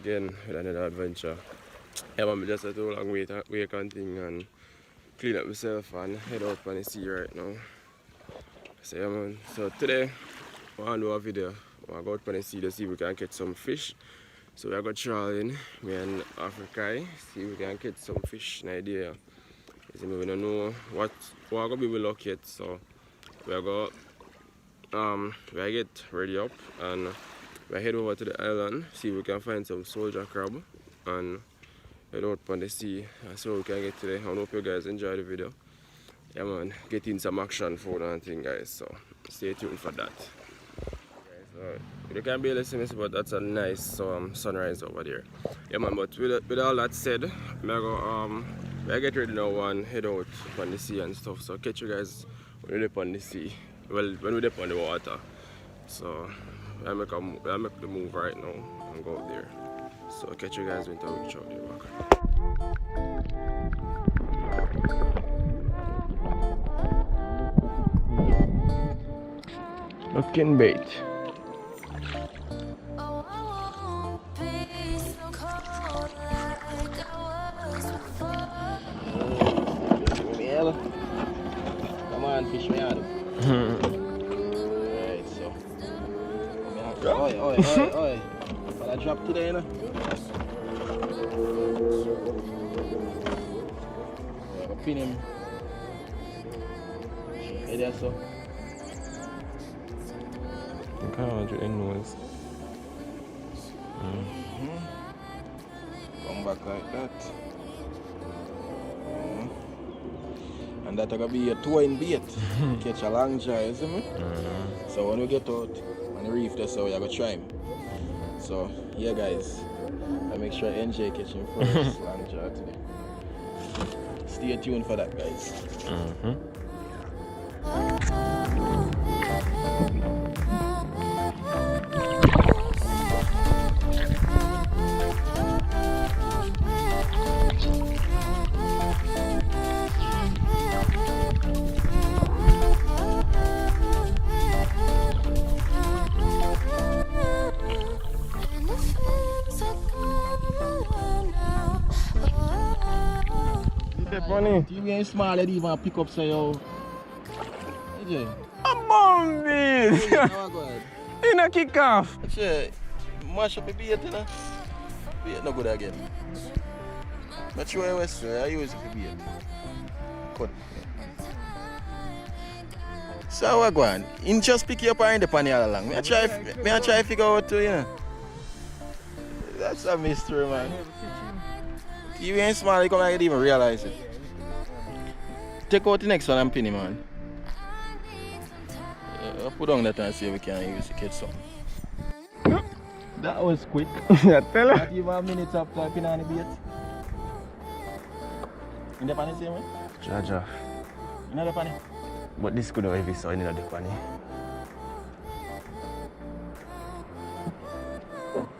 again with another adventure. Yeah man, just a too long wake and thing and clean up myself and head out on the sea right now. So yeah man, so today I want to do a video. I want to go out on the sea to see if we can catch some fish. So we are going trawling, me and Africa, see if we can catch some fish in idea. We don't know what we're going to be lucky yet, so we are going we get ready up and we head over to the island, see if we can find some soldier crab and head out on the sea and see what we can get today. I hope you guys enjoy the video. Yeah man, getting some action food and thing guys, so stay tuned for that. You can barely see me, but that's a nice sunrise over there. Yeah man, but with all that said, I get ready now and head out on the sea and stuff. So catch you guys when we're up on the sea. Well, when we're up on the water. So I make the move right now and go out there. So catch you guys when we reach out there back. Looking bait. Come on, fish me out. Alright, so. Oi. But I dropped today, you know? Yeah, pin him. Hey there, so. I can't want your nose. Come back like that. And that's gonna be a twine bait. Catch a long jar, you see me? So when we get out on the reef, that's how we are gonna try him. So yeah guys, I make sure Enjay catch him first long jar today. Stay tuned for that guys. Funny. You ain't small, you even pick up so yo. Enjay. A bomb beat! You know kick off. Actually, mash up the bait, you know. Bait no good again. But you always I use it for bait. Cut. So what go on? You just pick you up and the pan all along. Me I try to figure out too, you know. That's a mystery, man. You ain't small, you can't even realize it. Take out the next one and pin him, man. Put on that and see if we can use the catch some. That was quick. Yeah, tell her. Not even a minute up to pin on the bait. In the pan the same way? Jaja. In the pan? But this could have heavy so in the pan.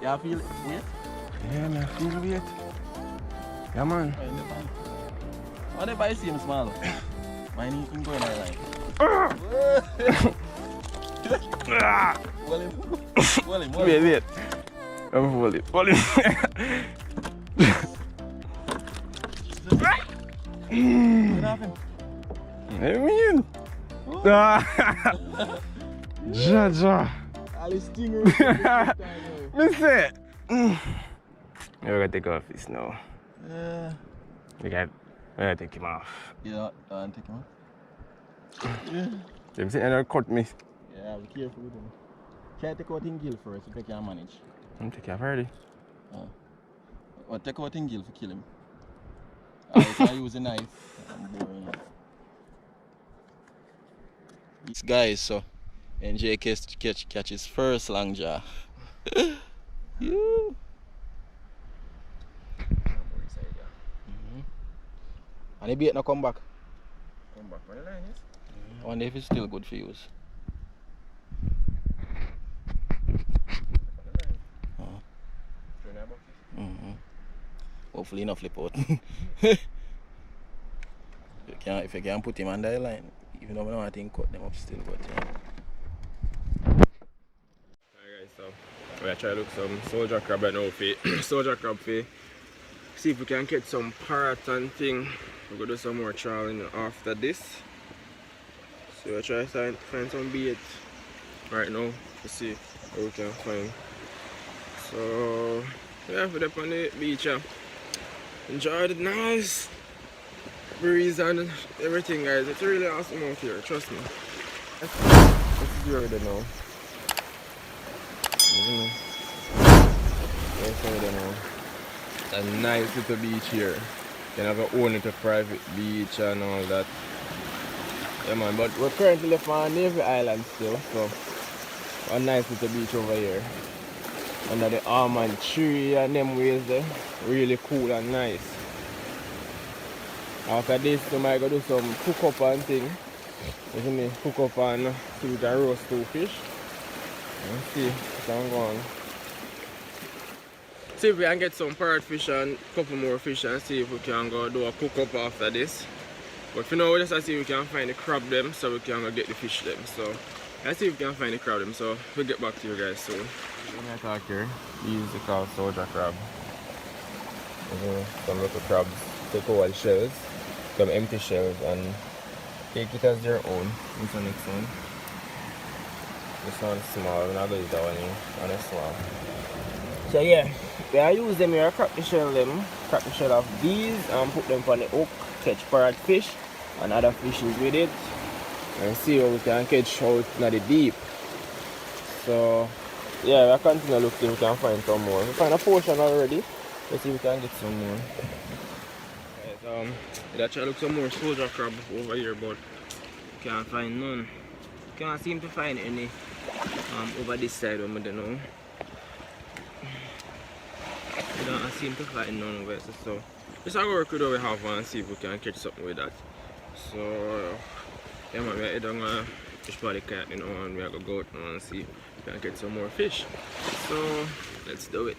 You feel it? Wait? Yeah, man, I feel it. Yeah, man. What if I see him small? Mine can go in there like. Well him. Wait. I'm hold it. What happened? I mean. Jaja. All his stingers. Me say. We're gonna take off this now. We're gonna take him off. Yeah, take him off. Yeah. Them say they'll cut me. Yeah, be careful with him. Try to take out in gill first if you can manage. I'm taking off already. Well, take out in gill to kill him. Alright, so I use a knife. This guy, so Enjay catch his first long jar. You. And the bait no come back. Come back on the line, yes? I wonder if it's still good for use. Hopefully not flip out. If you can put him on the line, even though I don't think cut them up still, but yeah. Alright guys, so We try to look some soldier crab right now for soldier crab for see if we can catch some parrot and thing. We're gonna do some more trawling after this. So we try to find some bait right now to see what we can find. So yeah, we're up on the beach. Enjoy the nice breeze and everything, guys. It's really awesome out here, trust me. Let's do it now. A nice little beach here. You can have your own little private beach and all that. Yeah man, but we're currently left on Navy Island still, so a nice little beach over here. Under the almond tree and them ways there. Really cool and nice. After this we might go do some cook up and thing. You see me? Cook up and see if we can roast 2 fish. And see what's going on. See if we can get some parrotfish and a couple more fish and see if we can go do a cook up after this. But for now we just see if we can find the crab them so we can go get the fish them. So let's see if we can find the crab them, so we'll get back to you guys soon. When I talk here, these are called soldier crab. Some little crabs take over the shells, some empty shells, and take it as their own. This one next one. This one's small, we're not going to use that one here. And it's small. So yeah, I use them here, crack the shell of these and put them on the hook, catch parrotfish and other fishes with it. And see how we can catch out in the deep. So yeah, we'll continue looking if we can find some more. We find a portion already. Let's see if we can get some more. Right, let's try to look some more soldier crab over here, but can't find none. Can't seem to find any over this side when we don't know. We don't seem to find none over here, so just have to work with what we have and see if we can catch something with that. So yeah man, we're heading on fish for the cat, you know, and we're gonna go out now and see if we can get some more fish. So let's do it.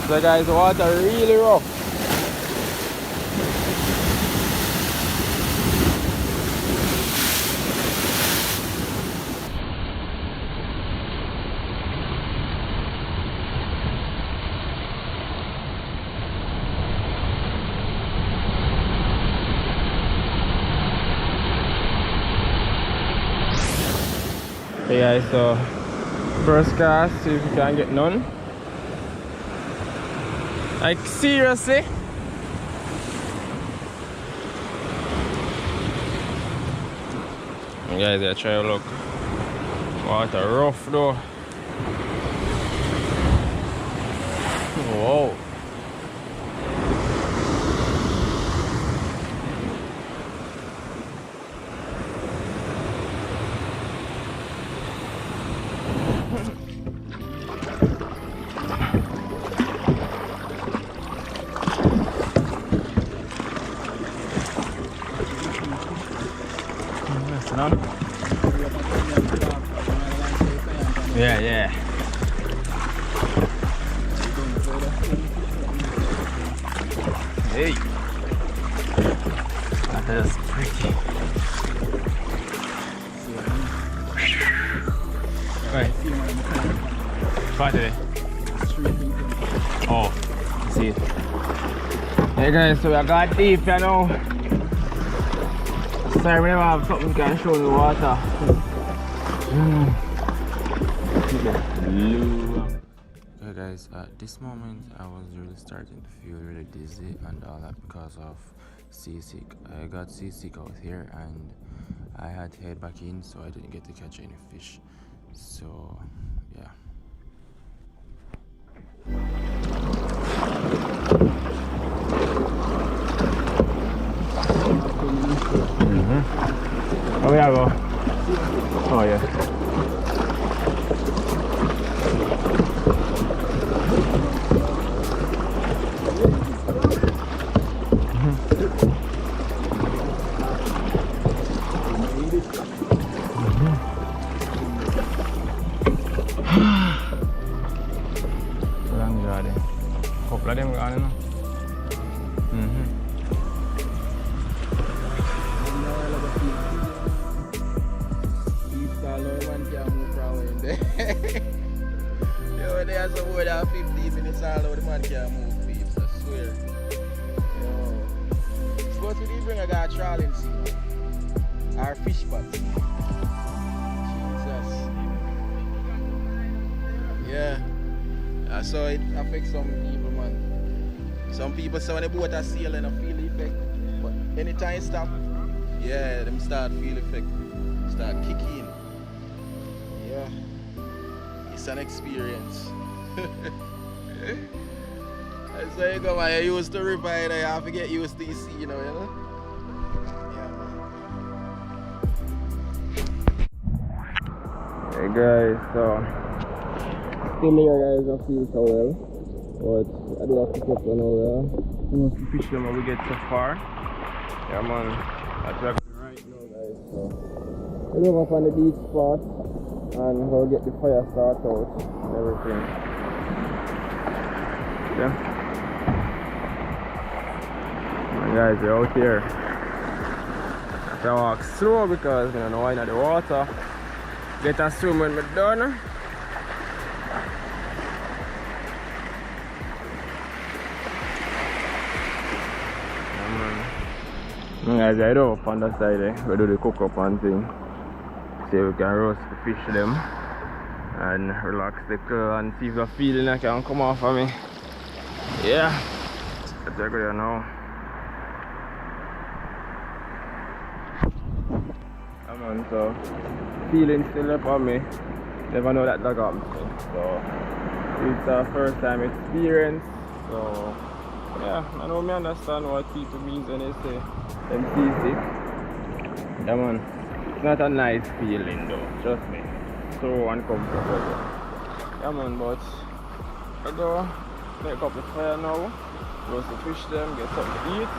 So guys, the water really rough. Hey guys, so first cast, see if we can get none. Like seriously? Guys, I try to look. Water rough though. Whoa. Yeah. Hey, that is pretty. Right. Friday. Oh, see it. Hey guys, so we got deep, you know. Sorry, we never have something we can show the water. Okay guys, at this moment I was really starting to feel really dizzy and all that because of seasick. I got seasick out here and I had to head back in, so I didn't get to catch any fish. So yeah. Oh yeah, go. Oh yeah. I got a trawling sea. Our fish pots. Jesus. Yeah. So it affects some people, man. Some people say when the boat are sailing, they feel the effect. But anytime it stop, yeah, them start feel effect. Start kicking. Yeah. It's an experience. That's why you go, man. You used to river, you have to get used to the sea, you know? Yeah, man. Hey guys, so still here guys, I feel so well. But I do have to keep on over. Most of the fish them we get so far. Yeah man, that's what right now guys. So we're over on the beach spot and we'll get the fire started out and everything. Yeah. Guys, we're out here. I have to walk slow because I don't know why not the water. Get a swim when we're done. Guys, I do up on the side there. We do the cook up and thing. See if we can roast the fish them and relax the crew and see if the feeling I can come off of me. Yeah, that's a good now. So feeling still up on me. Never know that dog up. So it's our first time experience. So yeah, I know me understand what people means when they say them seasick. Yeah man, it's not a nice feeling though, trust me. So uncomfortable. Yeah man, but I go make up the fire now, roast the fish them, get something to eat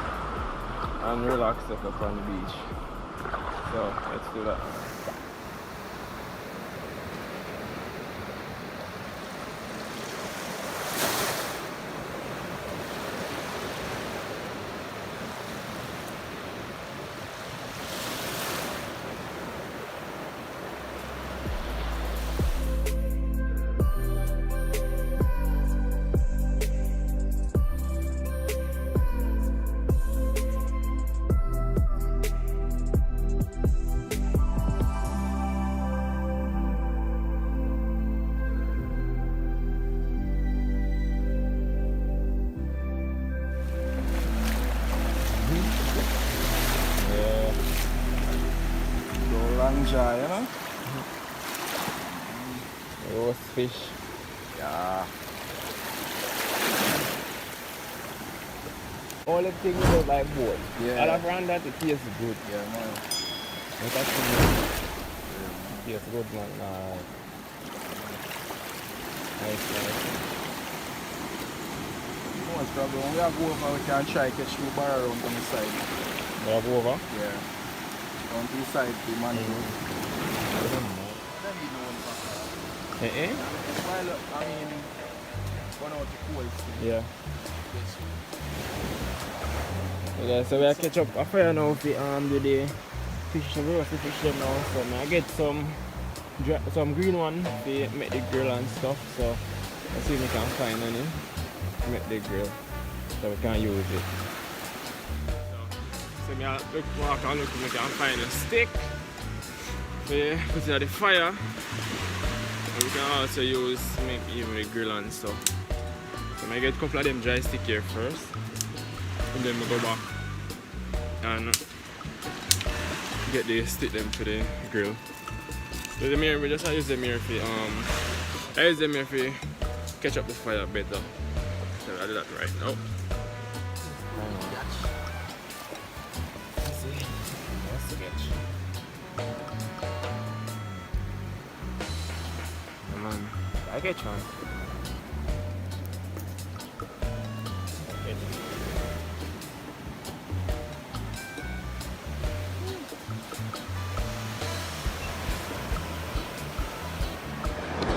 and relax up on the beach. So let's do that. Enjay, you know? Roast fish. Yeah. All the things about like boat. Yeah. All around that it tastes good. Yeah, man. But that's it tastes good, man. Nice. Most probably when we are go over, we can try catch two bar around on the side. We have over? Yeah. On the side, the man. Eh? Well, I mean, one out the cold. Yeah. Okay, so we catch up a fire now for do the fish roast the fish them now. So I get some green one to make the grill and stuff. So let's see if we can find any to make the grill so we can use it. So I walk and look if I can find a stick to put it at the fire. And we can also use make even the grill and stuff. So I get a couple of them dry stick here first. And then we go back and get the stick them for the grill. So the mirror, we just use the mirror for I use the mirror for catch up the fire better. So I do that right now. I get one.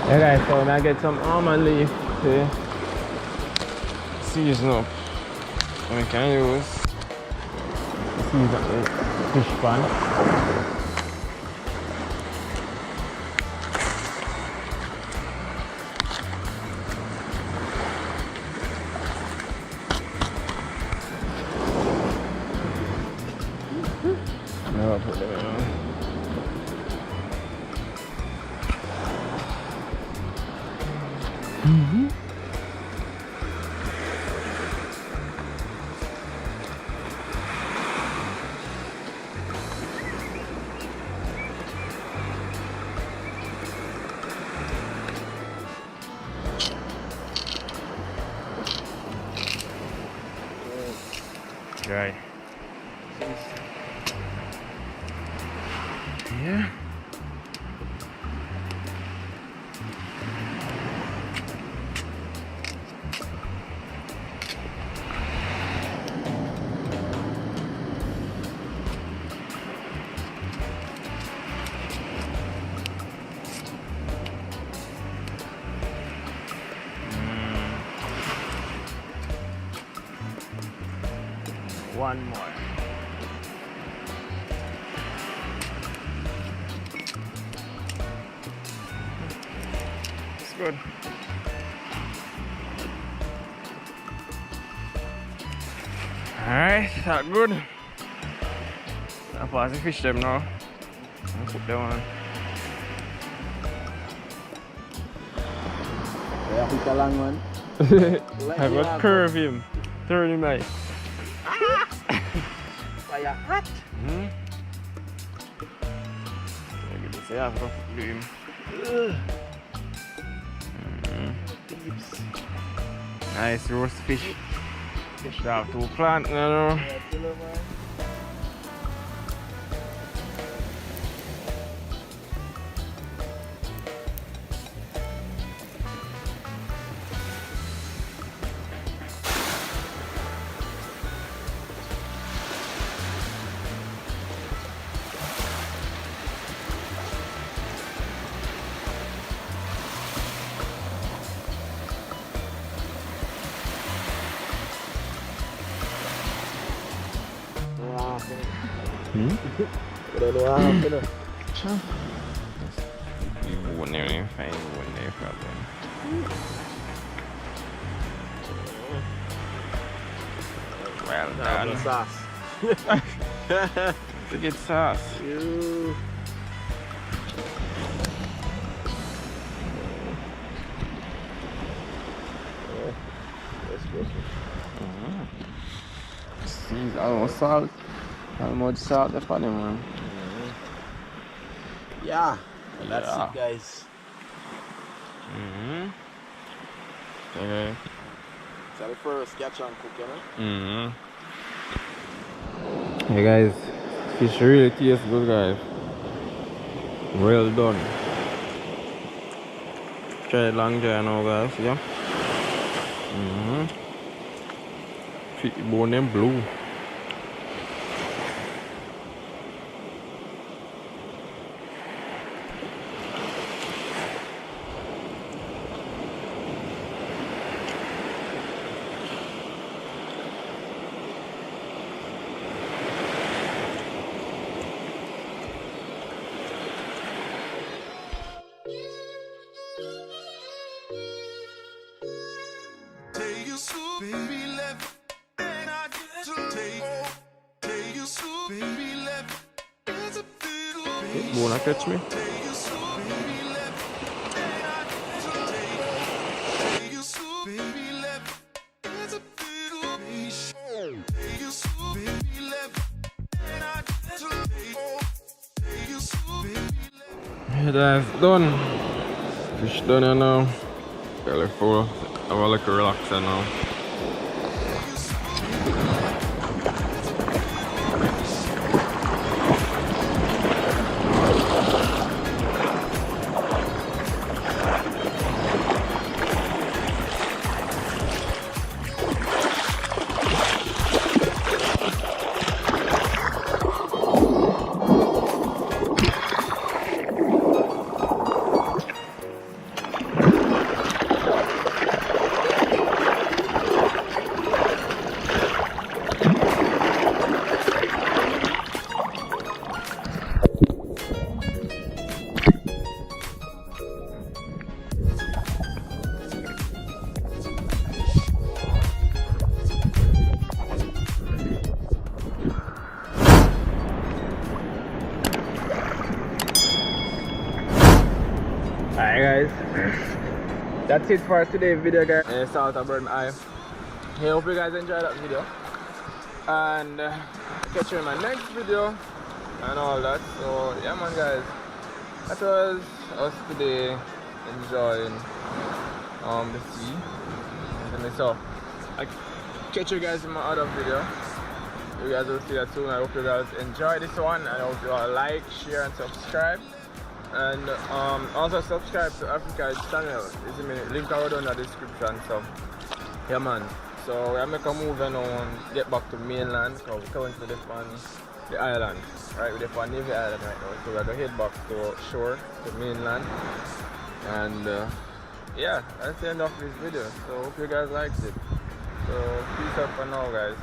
Yeah guys, so I get some almond leaf to season up. And we can use season the fish pan. Never put them in. Right. Yeah. One more. It's good. Alright, that's good. I'll pass the fish them now. I'll put them on. Yeah, he's a long one. I got curve him. Turn him like. Fire hot. Give this half of him. Nice roast fish. Fish have to plant, you know. Udah luang bener. Ibu nih, fine ibu nih problem. Well done. Sauce. To get sauce. See, almost salt. Almost salt the funny man. Yeah, that's Yeah. it, guys. Okay. So the first catch and cook, you know? Hey guys, fish really tastes good, guys. Well done. Try it long dry now, guys. Yeah. Fish bone them blue. Wanna catch me? That's done. Fish done now. Belly full. Have a little relaxer now. Alright guys, that's it for today's video guys. It's out about my eye. I hope you guys enjoyed that video. And catch you in my next video and all that. So yeah man guys, that was us today enjoying the sea. So I catch you guys in my other video. You guys will see that soon. I hope you guys enjoy this one. I hope you all like, share and subscribe. And also subscribe to Africa's channel. It's in the link down in the description. So yeah man. So I make a move now and get back to mainland. So we're currently on the island. Right, we're on Navy Island right now. So we're gonna head back to shore, to mainland. And yeah, that's the end of this video. So hope you guys liked it. So peace out for now guys.